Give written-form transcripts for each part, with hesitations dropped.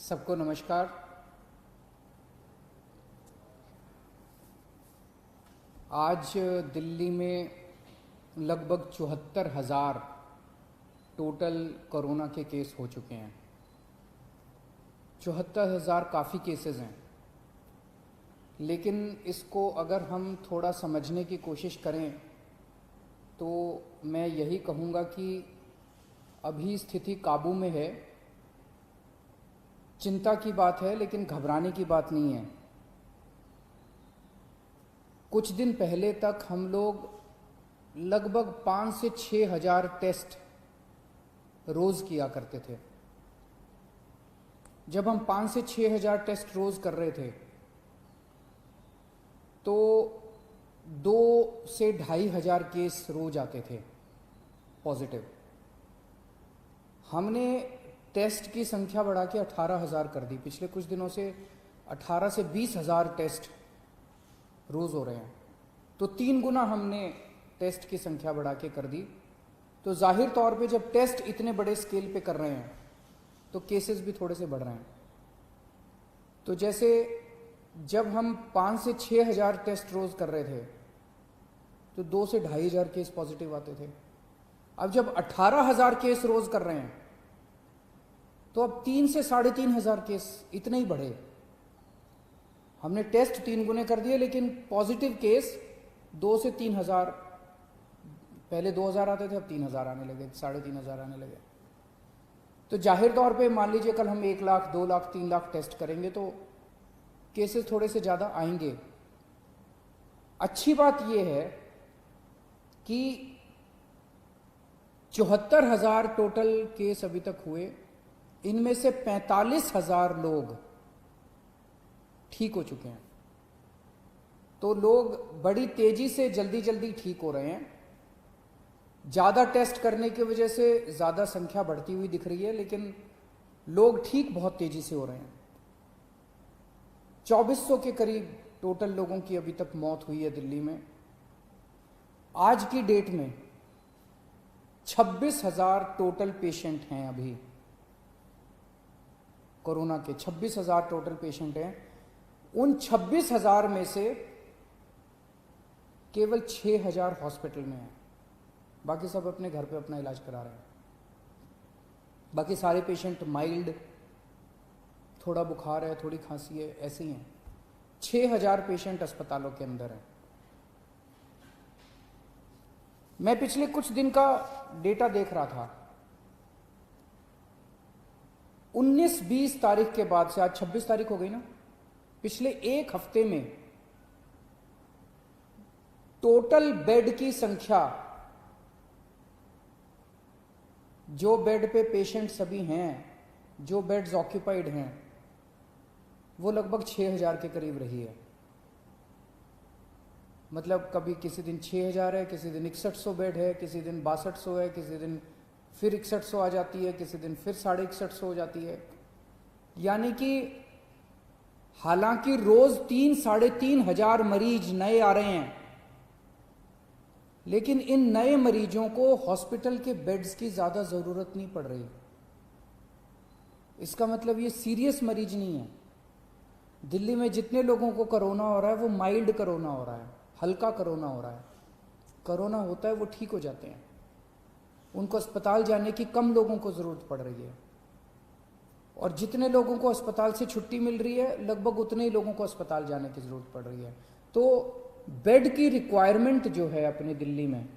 सबको नमस्कार। आज दिल्ली में लगभग 74,000 टोटल कोरोना के केस हो चुके हैं। 74,000 काफ़ी केसेस हैं, लेकिन इसको अगर हम थोड़ा समझने की कोशिश करें तो मैं यही कहूँगा कि अभी स्थिति काबू में है। चिंता की बात है, लेकिन घबराने की बात नहीं है। कुछ दिन पहले तक हम लोग लगभग 5 से 6 हज़ार टेस्ट रोज़ किया करते थे। जब हम 5 से 6 हज़ार टेस्ट रोज़ कर रहे थे तो 2 से 2.5 हज़ार केस रोज आते थे पॉजिटिव। हमने टेस्ट की संख्या बढ़ा के 18,000 कर दी। पिछले कुछ दिनों से 18 से 20 हज़ार टेस्ट रोज़ हो रहे हैं, तो 3 गुना हमने टेस्ट की संख्या बढ़ा के कर दी। तो जाहिर तौर पे जब टेस्ट इतने बड़े स्केल पे कर रहे हैं तो केसेस भी थोड़े से बढ़ रहे हैं। तो जैसे जब हम 5 से 6 हज़ार टेस्ट रोज़ कर रहे थे तो 2 से 2.5 हज़ार केस पॉजिटिव आते थे। अब जब 18,000 केस रोज़ कर रहे हैं तो अब 3 से 3.5 हज़ार केस इतने ही बढ़े। हमने टेस्ट 3 गुने कर दिए, लेकिन पॉजिटिव केस 2 से 3 हज़ार, पहले 2,000 आते थे, अब 3,000 आने लगे, 3.5 हज़ार आने लगे। तो जाहिर तौर पे मान लीजिए कल हम 1 लाख, 2 लाख, 3 लाख टेस्ट करेंगे तो केसेस थोड़े से ज़्यादा आएंगे। अच्छी बात यह है कि 74,000 टोटल केस अभी तक हुए, इनमें से 45,000 लोग ठीक हो चुके हैं। तो लोग बड़ी तेजी से जल्दी जल्दी ठीक हो रहे हैं। ज़्यादा टेस्ट करने की वजह से ज़्यादा संख्या बढ़ती हुई दिख रही है, लेकिन लोग ठीक बहुत तेजी से हो रहे हैं। 2400 के करीब टोटल लोगों की अभी तक मौत हुई है दिल्ली में। आज की डेट में 26,000 टोटल पेशेंट हैं। अभी कोरोना के 26,000 टोटल पेशेंट हैं। उन 26,000 में से केवल 6,000 हॉस्पिटल में हैं, बाकी सब अपने घर पे अपना इलाज करा रहे हैं। बाकी सारे पेशेंट माइल्ड, थोड़ा बुखार है, थोड़ी खांसी है, ऐसे ही हैं। 6,000 पेशेंट अस्पतालों के अंदर हैं। मैं पिछले कुछ दिन का डेटा देख रहा था। 19-20 तारीख के बाद से, आज 26 तारीख हो गई ना, पिछले एक हफ्ते में टोटल बेड की संख्या, जो बेड पे पेशेंट सभी हैं, जो बेड्स ऑक्यूपाइड हैं, वो लगभग 6,000 के करीब रही है। मतलब कभी किसी दिन 6,000 है, किसी दिन 6100 बेड है, किसी दिन 6200 है, किसी दिन फिर 6100 आ जाती है, किसी दिन फिर 6150 हो जाती है। यानी कि हालांकि रोज 3-3.5 हज़ार मरीज नए आ रहे हैं, लेकिन इन नए मरीजों को हॉस्पिटल के बेड्स की ज्यादा जरूरत नहीं पड़ रही। इसका मतलब ये सीरियस मरीज नहीं है। दिल्ली में जितने लोगों को कोरोना हो रहा है वो माइल्ड कोरोना हो रहा है, हल्का कोरोना हो रहा है। कोरोना होता है वो ठीक हो जाते हैं, उनको अस्पताल जाने की कम लोगों को ज़रूरत पड़ रही है। और जितने लोगों को अस्पताल से छुट्टी मिल रही है, लगभग उतने ही लोगों को अस्पताल जाने की ज़रूरत पड़ रही है। तो बेड की रिक्वायरमेंट जो है अपने दिल्ली में,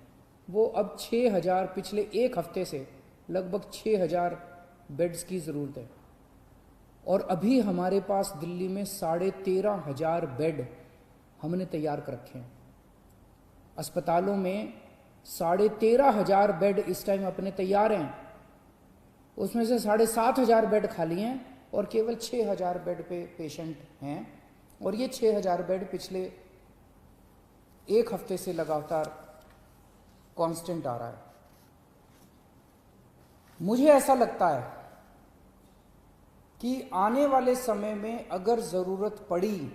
वो अब 6,000, पिछले एक हफ्ते से लगभग 6,000 बेड्स की ज़रूरत है। और अभी हमारे पास दिल्ली में 13,500 बेड हमने तैयार कर रखे हैं। अस्पतालों में 13,500 बेड इस टाइम अपने तैयार हैं। उसमें से 7,500 बेड खाली हैं और केवल 6,000 बेड पे पेशेंट हैं। और ये 6,000 बेड पिछले एक हफ्ते से लगातार कांस्टेंट आ रहा है। मुझे ऐसा लगता है कि आने वाले समय में अगर ज़रूरत पड़ी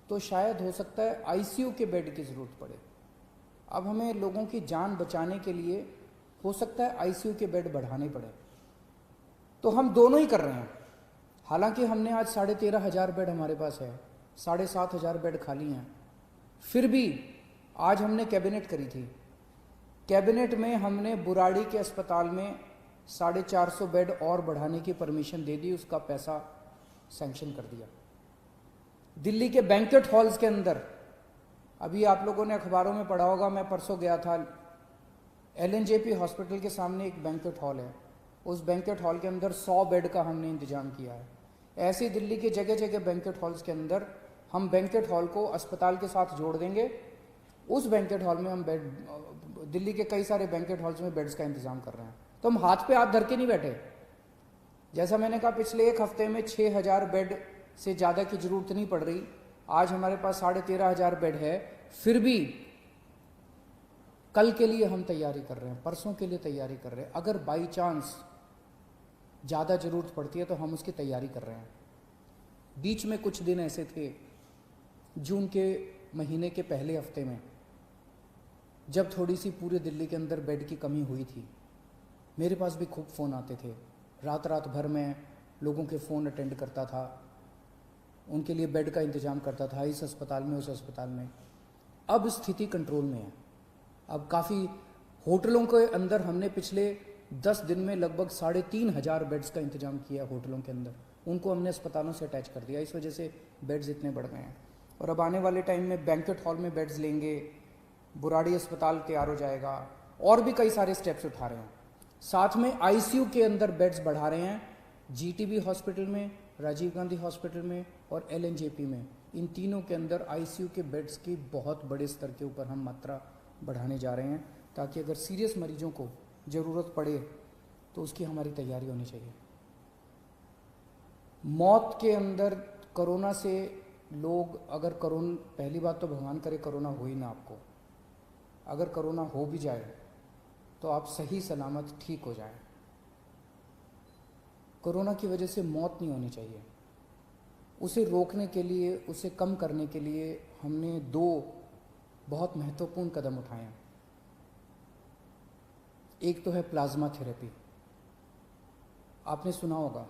तो शायद हो सकता है आईसीयू के बेड की ज़रूरत पड़े। अब हमें लोगों की जान बचाने के लिए हो सकता है आईसीयू के बेड बढ़ाने पड़े। तो हम दोनों ही कर रहे हैं। हालांकि हमने आज 13,500 बेड हमारे पास है, 7,500 बेड खाली हैं, फिर भी आज हमने कैबिनेट करी थी। कैबिनेट में हमने बुराड़ी के अस्पताल में 450 बेड और बढ़ाने की परमिशन दे दी, उसका पैसा सैंक्शन कर दिया। दिल्ली के बैंक्वेट हॉल्स के अंदर, अभी आप लोगों ने अखबारों में पढ़ा होगा, मैं परसों गया था, LNJP हॉस्पिटल के सामने एक बैंक्वेट हॉल है, उस बैंक्वेट हॉल के अंदर 100 बेड का हमने इंतजाम किया है। ऐसे दिल्ली के जगह जगह बैंक्वेट हॉल्स के अंदर हम बैंक्वेट हॉल को अस्पताल के साथ जोड़ देंगे। उस बैंक्वेट हॉल में हम बेड, दिल्ली के कई सारे बैंक्वेट हॉल्स में बेड्स का इंतजाम कर रहे हैं। तो हम हाथ पे हाथ धर के नहीं बैठे। जैसा मैंने कहा, पिछले एक हफ्ते में 6,000 बेड से ज़्यादा की जरूरत नहीं पड़ रही। आज हमारे पास 13,500 बेड है, फिर भी कल के लिए हम तैयारी कर रहे हैं, परसों के लिए तैयारी कर रहे हैं। अगर बाई चांस ज़्यादा ज़रूरत पड़ती है तो हम उसकी तैयारी कर रहे हैं। बीच में कुछ दिन ऐसे थे, जून के महीने के पहले हफ्ते में, जब थोड़ी सी पूरे दिल्ली के अंदर बेड की कमी हुई थी, मेरे पास भी खूब फ़ोन आते थे। रात रात भर मैं लोगों के फ़ोन अटेंड करता था, उनके लिए बेड का इंतज़ाम करता था, इस अस्पताल में, उस अस्पताल में। अब स्थिति कंट्रोल में है। अब काफ़ी होटलों के अंदर हमने पिछले 10 दिन में लगभग 3,500 बेड्स का इंतजाम किया होटलों के अंदर, उनको हमने अस्पतालों से अटैच कर दिया। इस वजह से बेड्स इतने बढ़ गए हैं। और अब आने वाले टाइम में बैंक्वेट हॉल में बेड्स लेंगे, बुराड़ी अस्पताल तैयार हो जाएगा, और भी कई सारे स्टेप्स उठा रहे हैं। साथ में ICU के अंदर बेड्स बढ़ा रहे हैं, GTB हॉस्पिटल में, राजीव गांधी हॉस्पिटल में और LNJP में। इन तीनों के अंदर ICU के बेड्स की बहुत बड़े स्तर के ऊपर हम मात्रा बढ़ाने जा रहे हैं, ताकि अगर सीरियस मरीजों को ज़रूरत पड़े तो उसकी हमारी तैयारी होनी चाहिए। मौत के अंदर कोरोना से लोग, अगर कोरोना, पहली बात तो भगवान करे कोरोना हो ही ना आपको, अगर कोरोना हो भी जाए तो आप सही सलामत ठीक हो जाए। कोरोना की वजह से मौत नहीं होनी चाहिए। उसे रोकने के लिए, उसे कम करने के लिए हमने 2 बहुत महत्वपूर्ण कदम उठाए हैं। एक तो है प्लाज्मा थेरेपी। आपने सुना होगा,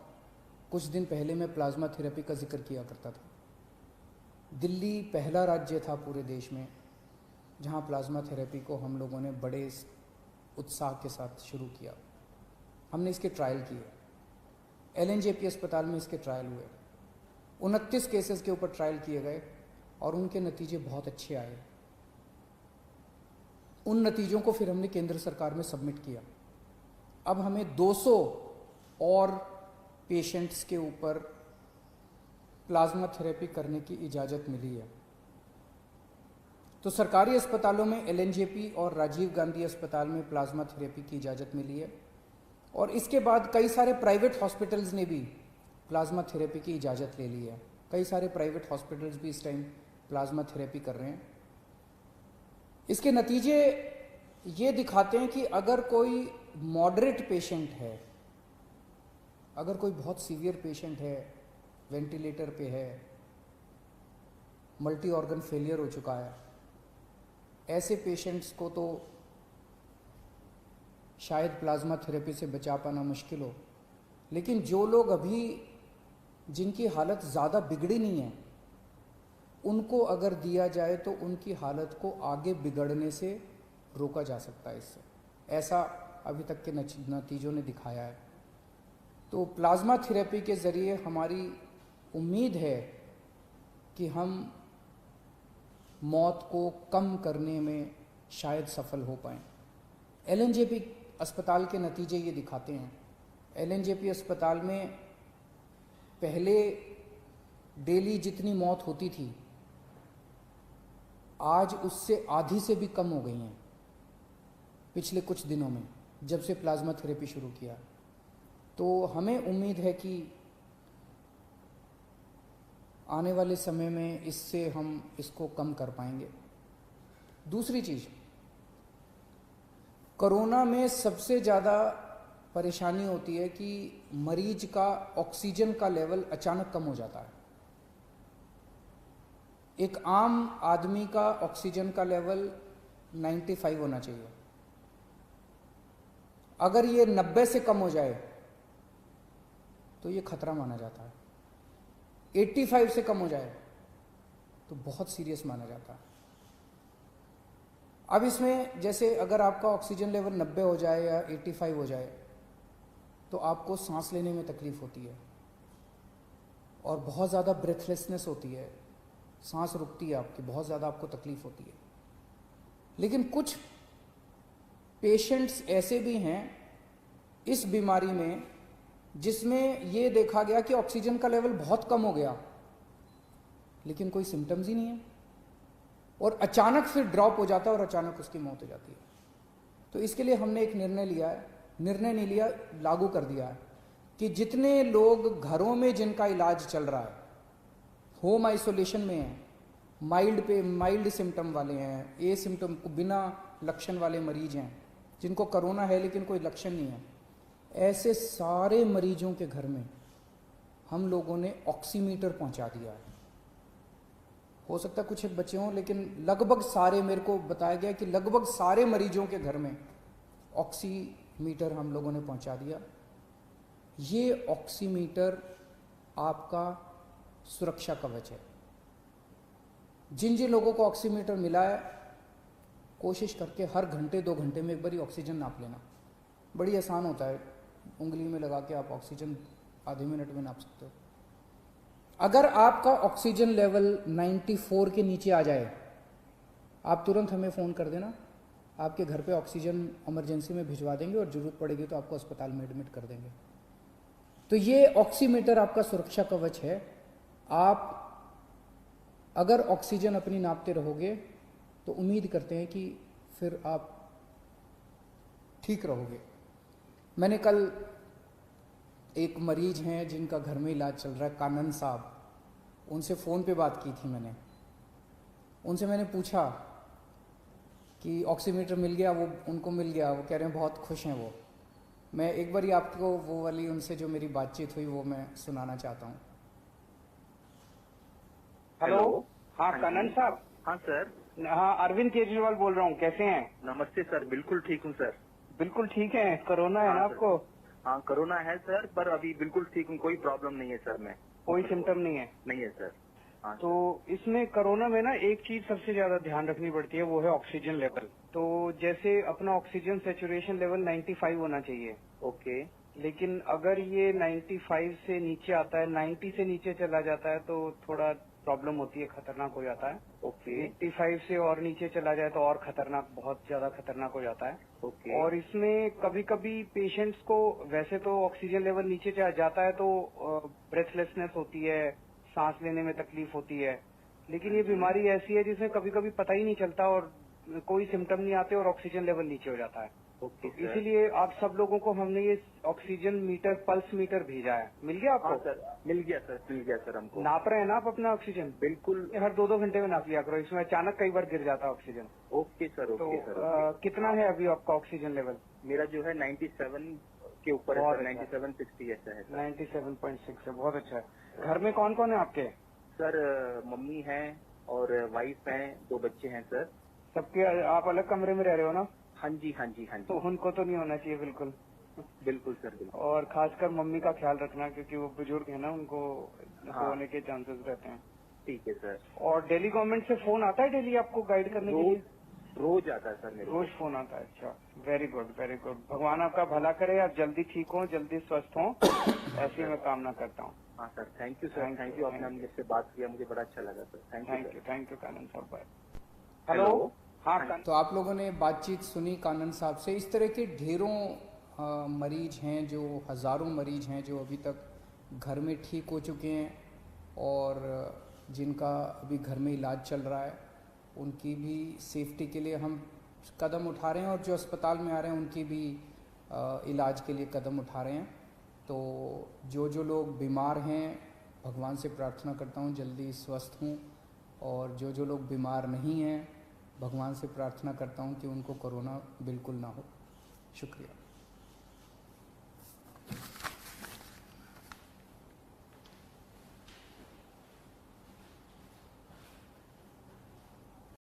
कुछ दिन पहले मैं प्लाज्मा थेरेपी का जिक्र किया करता था। दिल्ली पहला राज्य था पूरे देश में जहां प्लाज्मा थेरेपी को हम लोगों ने बड़े उत्साह के साथ शुरू किया। हमने इसके ट्रायल किए, LNJP अस्पताल में इसके ट्रायल हुए। 29 केसेस के ऊपर ट्रायल किए गए और उनके नतीजे बहुत अच्छे आए। उन नतीजों को फिर हमने केंद्र सरकार में सबमिट किया। अब हमें 200 और पेशेंट्स के ऊपर प्लाज्मा थेरेपी करने की इजाज़त मिली है। तो सरकारी अस्पतालों में LNJP और राजीव गांधी अस्पताल में प्लाज्मा थेरेपी की इजाज़त मिली है, और इसके बाद कई सारे प्राइवेट हॉस्पिटल्स ने भी प्लाज्मा थेरेपी की इजाज़त ले ली है। कई सारे प्राइवेट हॉस्पिटल्स भी इस टाइम प्लाज्मा थेरेपी कर रहे हैं। इसके नतीजे ये दिखाते हैं कि अगर कोई मॉडरेट पेशेंट है, अगर कोई बहुत सीवियर पेशेंट है, वेंटिलेटर पे है, मल्टी ऑर्गन फेलियर हो चुका है, ऐसे पेशेंट्स को तो शायद प्लाज्मा थेरेपी से बचा पाना मुश्किल हो। लेकिन जो लोग अभी, जिनकी हालत ज़्यादा बिगड़ी नहीं है, उनको अगर दिया जाए तो उनकी हालत को आगे बिगड़ने से रोका जा सकता है इससे। ऐसा अभी तक के नतीजों ने दिखाया है। तो प्लाज्मा थेरेपी के ज़रिए हमारी उम्मीद है कि हम मौत को कम करने में शायद सफल हो पाएँ। LNJP अस्पताल के नतीजे ये दिखाते हैं। LNJP अस्पताल में पहले डेली जितनी मौत होती थी, आज उससे आधी से भी कम हो गई हैं पिछले कुछ दिनों में, जब से प्लाज्मा थेरेपी शुरू किया। तो हमें उम्मीद है कि आने वाले समय में इससे हम इसको कम कर पाएंगे। दूसरी चीज़, कोरोना में सबसे ज़्यादा परेशानी होती है कि मरीज का ऑक्सीजन का लेवल अचानक कम हो जाता है। एक आम आदमी का ऑक्सीजन का लेवल 95 होना चाहिए। अगर ये 90 से कम हो जाए तो ये खतरा माना जाता है। 85 से कम हो जाए तो बहुत सीरियस माना जाता है। अब इसमें जैसे अगर आपका ऑक्सीजन लेवल 90 हो जाए या 85 हो जाए तो आपको सांस लेने में तकलीफ होती है और बहुत ज़्यादा ब्रेथलेसनेस होती है, सांस रुकती है आपकी, बहुत ज़्यादा आपको तकलीफ होती है। लेकिन कुछ पेशेंट्स ऐसे भी हैं इस बीमारी में जिसमें ये देखा गया कि ऑक्सीजन का लेवल बहुत कम हो गया लेकिन कोई सिम्टम्स ही नहीं है और अचानक फिर ड्रॉप हो जाता है और अचानक उसकी मौत हो जाती है। तो इसके लिए हमने एक निर्णय लिया है, निर्णय नहीं लिया, लागू कर दिया है कि जितने लोग घरों में जिनका इलाज चल रहा है, होम आइसोलेशन में हैं, माइल्ड सिम्टम वाले हैं, ए सिम्टम बिना लक्षण वाले मरीज हैं, जिनको कोरोना है लेकिन कोई लक्षण नहीं है, ऐसे सारे मरीजों के घर में हम लोगों ने ऑक्सीमीटर पहुंचा दिया है। हो सकता है कुछ एक बच्चे हों लेकिन लगभग सारे, मेरे को बताया गया कि लगभग सारे मरीजों के घर में ऑक्सीमीटर हम लोगों ने पहुंचा दिया। ये ऑक्सीमीटर आपका सुरक्षा कवच है। जिन जिन लोगों को ऑक्सीमीटर मिला है, कोशिश करके हर घंटे 2 घंटे में एक बार ऑक्सीजन नाप लेना। बड़ी आसान होता है, उंगली में लगा के आप ऑक्सीजन आधे मिनट में नाप सकते हो। अगर आपका ऑक्सीजन लेवल 94 के नीचे आ जाए, आप तुरंत हमें फ़ोन कर देना, आपके घर पे ऑक्सीजन इमरजेंसी में भिजवा देंगे और ज़रूरत पड़ेगी तो आपको अस्पताल में एडमिट कर देंगे। तो ये ऑक्सीमीटर आपका सुरक्षा कवच है। आप अगर ऑक्सीजन अपनी नापते रहोगे तो उम्मीद करते हैं कि फिर आप ठीक रहोगे। मैंने कल एक मरीज हैं जिनका घर में इलाज चल रहा है, कानन साहब, उनसे फ़ोन पे बात की थी मैंने। उनसे मैंने पूछा कि ऑक्सीमीटर मिल गया, वो उनको मिल गया, वो कह रहे हैं बहुत खुश हैं वो। मैं एक बार ही आपको वो वाली उनसे जो मेरी बातचीत हुई वो मैं सुनाना चाहता हूँ। हेलो। हाँ कानन साहब। हाँ सर। हाँ अरविंद केजरीवाल बोल रहा हूँ, कैसे हैं? नमस्ते सर, बिल्कुल ठीक हूँ सर। बिल्कुल ठीक है। कोरोना है ना आपको? हाँ कोरोना है सर, पर अभी बिल्कुल ठीक हूँ, कोई प्रॉब्लम नहीं है सर। मैं कोई सिम्टम नहीं है? नहीं है सर। हाँ तो इसमें कोरोना में ना एक चीज सबसे ज्यादा ध्यान रखनी पड़ती है, वो है ऑक्सीजन लेवल। तो जैसे अपना ऑक्सीजन सेचुरेशन लेवल 95 होना चाहिए। ओके। लेकिन अगर ये 95 से नीचे आता है, 90 से नीचे चला जाता है तो थोड़ा प्रॉब्लम होती है, खतरनाक हो जाता है। ओके। 85 से और नीचे चला जाए तो और खतरनाक, बहुत ज्यादा खतरनाक हो जाता है। ओके। और इसमें कभी कभी पेशेंट्स को वैसे तो ऑक्सीजन लेवल नीचे जाता है तो ब्रेथलेसनेस होती है, सांस लेने में तकलीफ होती है। लेकिन ये बीमारी ऐसी है जिसमें कभी कभी पता ही नहीं चलता और कोई सिम्टम नहीं आते और ऑक्सीजन लेवल नीचे हो जाता है। ओके तो इसीलिए आप सब लोगों को हमने ये ऑक्सीजन मीटर, पल्स मीटर भेजा है। मिल गया आपको? हाँ सर, मिल गया सर, मिल गया सर हमको। नाप रहे हैं ना आप अपना ऑक्सीजन? बिल्कुल। हर 2-2 घंटे में नाप लिया करो, इसमें अचानक कई बार गिर जाता है ऑक्सीजन। ओके सर, तो ओके सर। कितना है अभी आपका ऑक्सीजन लेवल? मेरा जो है 97 के ऊपर है सर, 9760 ऐसा है सर। 97.6 है, बहुत अच्छा है। घर में कौन कौन है आपके? सर मम्मी है और वाइफ है, 2 बच्चे हैं सर। सबके आप अलग कमरे में रह रहे हो ना? हाँ जी, हाँ जी, हाँ तो जी। उनको तो नहीं होना चाहिए बिल्कुल। बिल्कुल सर, बिल्कुल। और खासकर मम्मी का ख्याल रखना क्योंकि वो बुजुर्ग है ना, उनको हाँ। होने के चांसेस रहते हैं। ठीक है सर। और दिल्ली गवर्नमेंट से फोन आता है डेली आपको गाइड करने के लिए? रोज आता है सर मेरे को। रोज फोन आता है? अच्छा, वेरी गुड वेरी गुड। भगवान आपका भला करे, आप जल्दी ठीक हो, जल्दी स्वस्थ हो, ऐसी मैं कामना करता हूँ। हाँ sir, thank you sir, thank you. आपने मुझसे बात किया, मुझे बड़ा अच्छा लगा सर। थैंक यू कानन साहब। बाय। हेलो। हाँ तो आप लोगों ने बातचीत सुनी कानन साहब से। इस तरह के ढेरों मरीज हैं, जो हज़ारों मरीज हैं जो अभी तक घर में ठीक हो चुके हैं और जिनका अभी घर में इलाज चल रहा है, उनकी भी सेफ्टी के लिए हम कदम उठा रहे हैं और जो अस्पताल में आ रहे हैं उनकी भी इलाज के लिए कदम उठा रहे हैं। तो जो लोग बीमार हैं, भगवान से प्रार्थना करता हूँ जल्दी स्वस्थ हों, और जो लोग बीमार नहीं हैं, भगवान से प्रार्थना करता हूँ कि उनको कोरोना बिल्कुल ना हो। शुक्रिया।